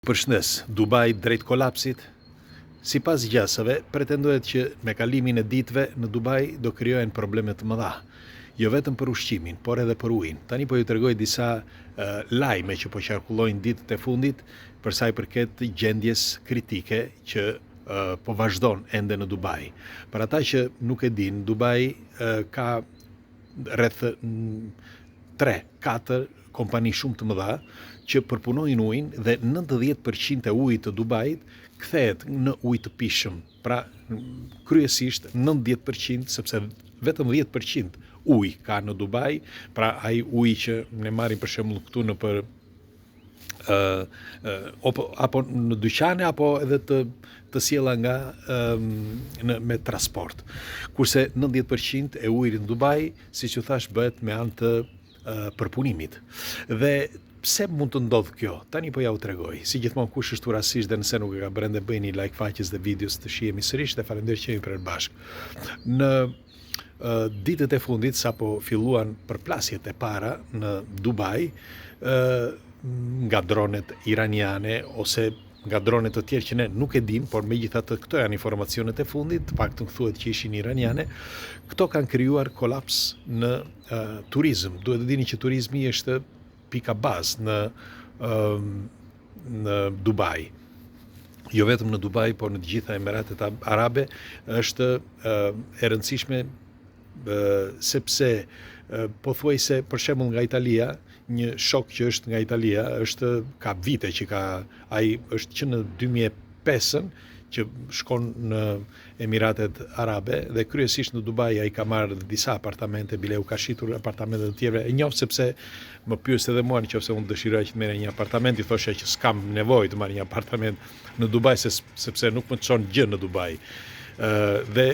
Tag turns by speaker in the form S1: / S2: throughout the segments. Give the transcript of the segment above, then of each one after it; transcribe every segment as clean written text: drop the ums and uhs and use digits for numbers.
S1: Përshëndes, Dubai drejt kolapsit. Sipas gjasave, pretendohet që me kalimin e ditëve në Dubai do krijohen probleme të mëdha. Jo vetëm për ushqimin, por edhe për ujin. Tani po ju tregoj disa lajme që po qarkullojnë ditët e fundit për sa i përket gjendjes kritike që po vazhdon ende në Dubai. Për ata që nuk e din, Dubai ka rreth 3-4 kompani shumë të mëdha që përpunojnë ujin dhe 90% e ujit të Dubait kthehet në ujë të pishëm. Pra, kryesisht 90%, sepse vetëm 10% ujë ka në Dubai, pra ai ujë që ne marrim për shembull këtu në për apo në dyqane apo edhe të sjella nga me transport. Kurse 90% e ujit në Dubai, siç u thash, bëhet me anë të përpunimit. Dhe pse mund të ndodhë kjo? Tani po ja u tregoj. Si gjithmonë, kush është rastisht dhe nëse nuk e ka brende, bëjni like faqes dhe videos të shihemi sërish dhe faleminderit që jemi për bashkë. Në ditët e fundit, sapo filluan përplasjet e para në Dubai, nga dronet iraniane ose nga dronet të tjerë që ne nuk e dim, por megjithatë këto janë informacionet e fundit, të paktën thuhet që ishin iraniane, këto kanë krijuar kolaps në turizëm. Duhet të dini që turizmi është pika bazë në Dubai. Jo vetëm në Dubai, por në të gjitha Emiratet Arabe është e rëndësishme sepse pothuajse për shembull nga Italia, një shok që është nga Italia, ka vite që ai është që në 2005 që shkon në Emiratet Arabe dhe kryesisht në Dubai ai ka marrë disa apartamente, bile u ka shitur apartamente të tjera. E njoh sepse më pyes edhe mua nëse unë dëshiroj që të merr një apartament, i thosha që s'kam nevojë të marr një apartament në Dubai sepse nuk më çon gjë në Dubai. Dhe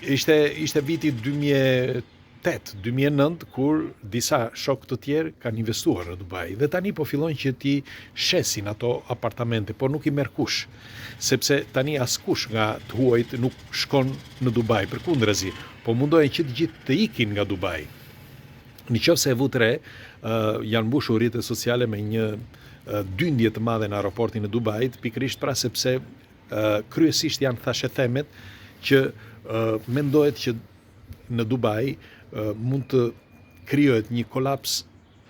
S1: ishte viti 2008-2009 kur disa shokë të tjerë kanë investuar në Dubai dhe tani po fillojnë që ti shesin ato apartamente, por nuk i merr kush, sepse tani askush nga të huajt nuk shkon në Dubai, përkundrazi, po mundohen që të gjithë të ikin nga Dubai. Nëse e vut re, janë mbushur rrjetet sociale me një dyndje të madhe në aeroportin e Dubait, pikërisht pra sepse kryesisht janë thashë themet që mendohet që në Dubai mund të krijohet një kolaps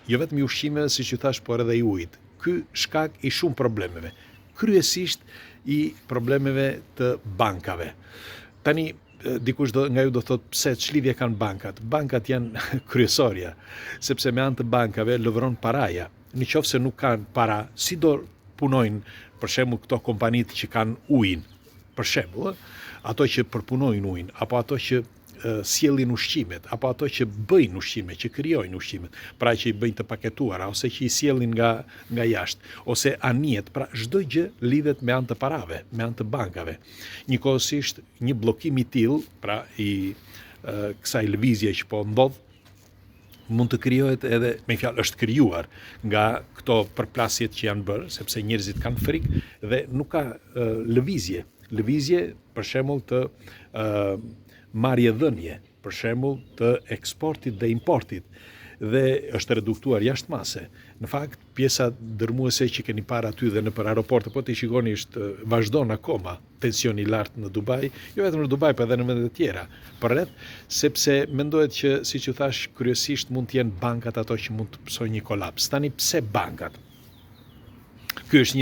S1: jo vetëm i ushqimeve, siç ju thash, por edhe i ujit. Ky shkak i shumë problemeve, kryesisht i problemeve të bankave. Tani dikush nga ju do thotë pse ç'lidhje kanë bankat? Bankat janë kryesorja, sepse me anë të bankave lëvron paraja. Nëse nuk kanë para, si do punojnë për shembull këto kompanitë që kanë ujin? Për shembull, ato që përpunojnë ujin, apo ato që sjellin ushqimet, apo ato që bëjnë ushqimet, që krijojnë ushqimet, pra që i bëjnë të paketuara, ose që i sjellin nga jashtë, ose anijet, pra çdo gjë lidhet me anë të parave, me anë të bankave. Njëkohësisht, një bllokim i tillë, pra i kësaj lëvizje që po ndodh, mund të krijohet edhe, me fjalë është krijuar nga këto përplasjet që janë bërë, sepse njerëzit kanë frikë dhe nuk ka lëvizje. Lëvizje, për shembull, të marrjedhënie, për shembull të eksportit dhe importit, dhe është reduktuar jashtë mase. Në fakt, pjesa dërmuese që keni parë aty dhe nëpër aeroporte, po të shikoni, vazhdon akoma tensioni i lartë në Dubai, jo vetëm në Dubai, por edhe në vende të tjera. Përreth, sepse mendohet që, siç u thash, kryesisht mund të jenë bankat ato që mund të psojnë një kolaps. Tani pse bankat? Ky është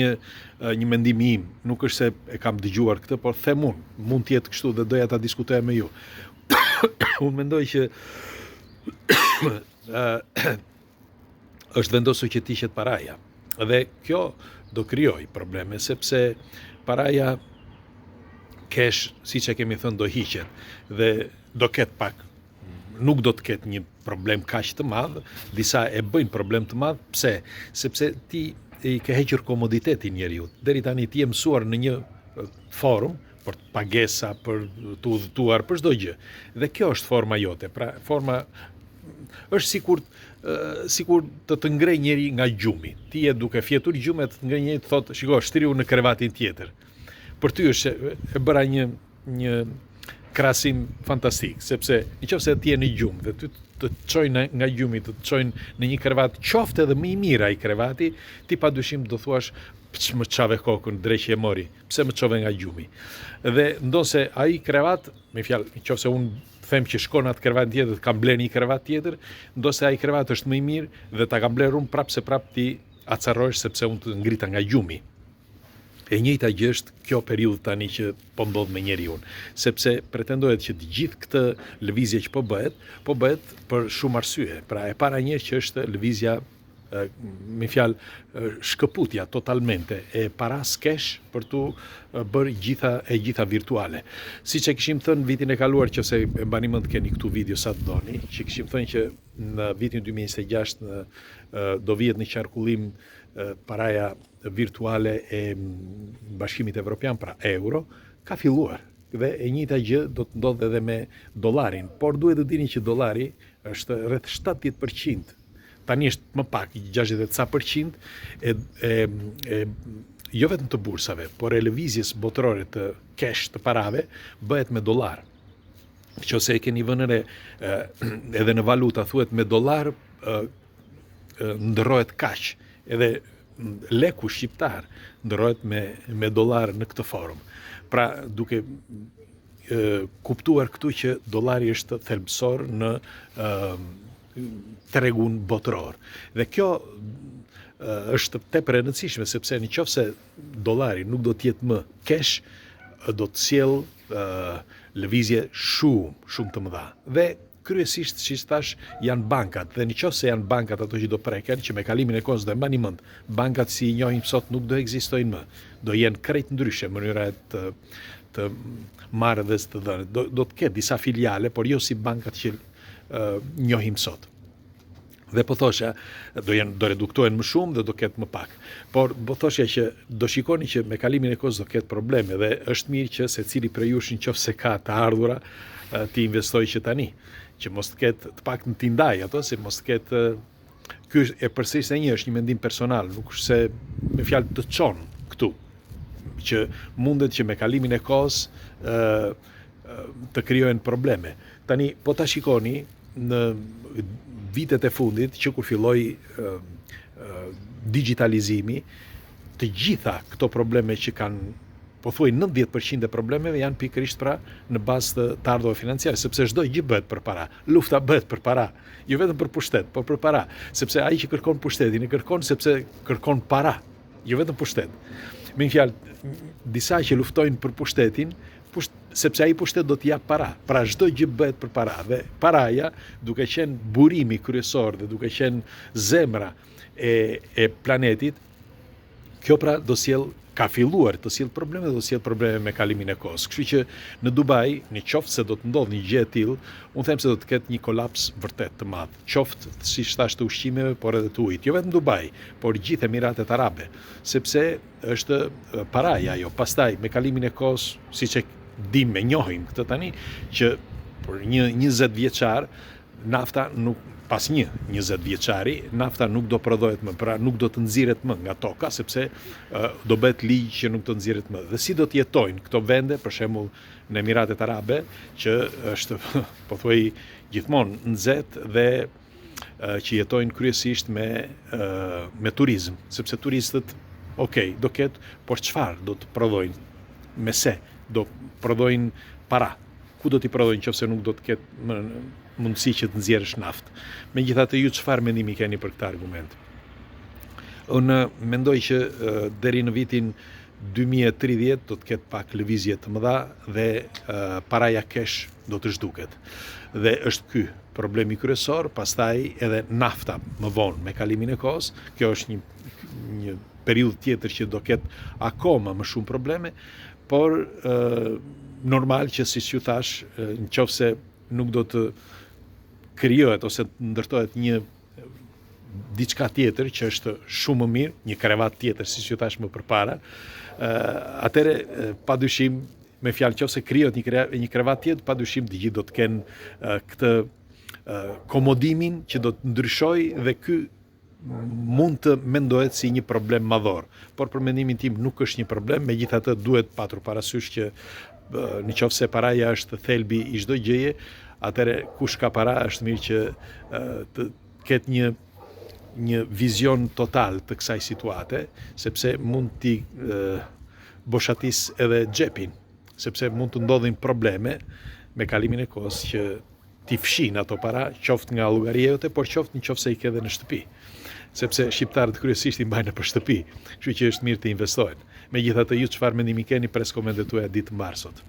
S1: një mendim im, nuk është se e kam dëgjuar këtë, por them unë, mund të jetë kështu dhe doja ta diskutoja me ju. Unë mendoj që është vendosur që të hiqet paraja. Dhe kjo do krijoj probleme, sepse paraja cash, siç e kemi thënë, do hiqet dhe do ketë pak, nuk do të ketë një problem kaq të madh, disa e bëjnë problem të madh. Pse? Sepse ti i ke hequr komoditetin njeriu. Deri tani ti je mësuar në një forum për pagesa, për të udhëtuar, për çdo gjë. Dhe kjo është forma jote. Pra, forma është sikur të ngrej njëri nga gjumi. Ti je duke fjetur gjumë, të ngrej njëri, të thotë, shiko, shtriu në krevatin tjetër. Për ty është e bëra një krahasim fantastik, sepse nëse ti je në gjumë dhe ty të çojnë nga gjumi, të çojnë në një krevat, qoftë edhe më i mirë ai krevati, ti padyshim do thuash më çave kokën, dreqi e mori, pse më çove nga gjumi. Dhe ndonse ai krevat, me fjalë, nëse unë them që shkon atë krevat tjetër, kam bler një krevat tjetër, ndonse ai krevat është më i mirë dhe ta kam bler unë prapë se prapë ti acarrohesh sepse unë të ngrita nga gjumi. E njëjta gjë është kjo periudhë tani që po ndodh me njeriu, sepse pretendohet që të gjithë këtë lëvizje që po bëhet për shumë arsye. Pra e para një që është lëvizja me fjalë shkëputja totalmente e paras kesh për tu bërë gjitha virtuale. Siç e kishim thënë vitin e kaluar, që se e mbani mend keni këtu video sa të doni, që kishim thënë që në vitin 2026 do vihet në qarkullim paraja virtuale e Bashkimit Evropian, pra euro, ka filluar. Dhe e njëjta gjë do të ndodhë edhe me dollarin, por duhet të dini që dollari është rreth 70%. Tani është më pak, 60% jo vetëm të bursave, por e lëvizjes botërore të cash të parave bëhet me dollar. Nëse e keni vënë re edhe në valuta thuhet me dollar ndërrohet kaq, edhe leku shqiptar ndërrohet me dollar në këtë formë. Pra duke kuptuar këtu që dollari është thelbësor në tregun botëror. Dhe kjo është tepër e rëndësishme, sepse nëse dollari nuk do të jetë më cash, do të sjellë lëvizje shumë të mëdha. Dhe kryesisht, si thash, janë bankat, dhe nëse janë bankat ato që do preken, që me kalimin e kohës do e mbani mend, bankat si i njohim sot nuk do ekzistojnë më. Do jenë krejt ndryshe mënyra të marrëdhjes të dhënave. Do të ketë disa filiale, por jo si bankat që njohim sot. Dhe po thosha, do reduktohen më shumë dhe do ketë më pak. Por po thosha që do shikoni që me kalimin e kohës do ketë probleme, dhe është mirë që secili prej jush nëse ka të ardhura ti investojë që tani, që mos të ketë të paktën ti ndaj ato, se mos të ketë ky e përsërisë është një mendim personal, nuk është se me fjalë të çon këtu, që mundet që me kalimin e kohës të krijohen probleme. Tani, po ta shikoni në vitet e fundit, që kur filloi digitalizimi, të gjitha këto probleme që kanë, po thuaj 90% e problemeve janë pikërisht pra në bazë të ardhurave financiare, sepse çdo gjë bëhet për para. Lufta bëhet për para, jo vetëm për pushtet, por për para, sepse ai që kërkon pushtetin e kërkon sepse kërkon para, jo vetëm pushtet. Me një fjalë, disa që luftojnë për pushtetin, sepse ai pushtet do t'i jap para. Pra çdo gjë bëhet për para, dhe paraja, duke qenë burimi kryesor dhe duke qenë zemra e planetit, kjo pra ka filluar të sjell probleme, do sjell probleme me kalimin e kohës. Kështu që në Dubai, nëse do të ndodhë një gjë e tillë, unë them se do të ketë një kolaps vërtet të madh. Qoftë siç thash të ushqimeve, por edhe të ujit. Jo vetëm Dubai, por gjithë Emiratet Arabe, sepse është paraja ajo. Pastaj me kalimin e kohës, siç e dim e njohim këtë tani, që për një 20 vjeçar nafta nuk pas 20 vjeçari, nafta nuk do prodhohet më, pra nuk do të nxirret më nga toka, sepse do bëhet ligj që nuk do të nxirret më. Dhe si do të jetojnë këto vende, për shembull në Emiratet Arabe, që është po thuaj gjithmonë nxehtë dhe që jetojnë kryesisht me turizëm, sepse turistët, do ketë, por çfarë do të prodhojnë? Me se do prodhojnë para. Ku do t'i prodhojnë nëse nuk do të ketë mundësi që të nxjerrësh naftë? Megjithatë, ju çfarë mendimi keni për këtë argument? Unë mendoj që deri në vitin 2030 do të ketë pak lëvizje të mëdha dhe paraja cash do të zhduket. Dhe është ky problemi kryesor, pastaj edhe nafta më vonë me kalimin e kohës. Kjo është një periudhë tjetër që do ketë akoma më shumë probleme, por normal që siç ju thash, nëse nuk do të krijohet ose të ndërtohet një diçka tjetër që është shumë më mirë, një krevat tjetër, siç ju thash më përpara, atëre padyshim, me fjalë nëse krijohet një krevat tjetër, padyshim të gjithë do të kenë këtë komodimin që do të ndryshojë, dhe ky mund të mendohet si një problem madhor. Por për mendimin tim nuk është një problem, megjithatë duhet patur parasysh që nëse paraja është thelbi i çdo gjëje, atëre kush ka para është mirë që të ketë një një vizion total të kësaj situate, sepse mund t'i boshatis edhe xhepin, sepse mund të ndodhin probleme me kalimin e kohës që t'i fshin ato para, qoftë nga llogaria jote, por qoftë nëse i ke edhe në shtëpi. Sepse shqiptarët kryesisht i mbajnë për shtëpi, kështu që është mirë të investojnë. Megjithatë, ju çfarë mendimi keni, pres komentet tuaja ditë të mbarë sot.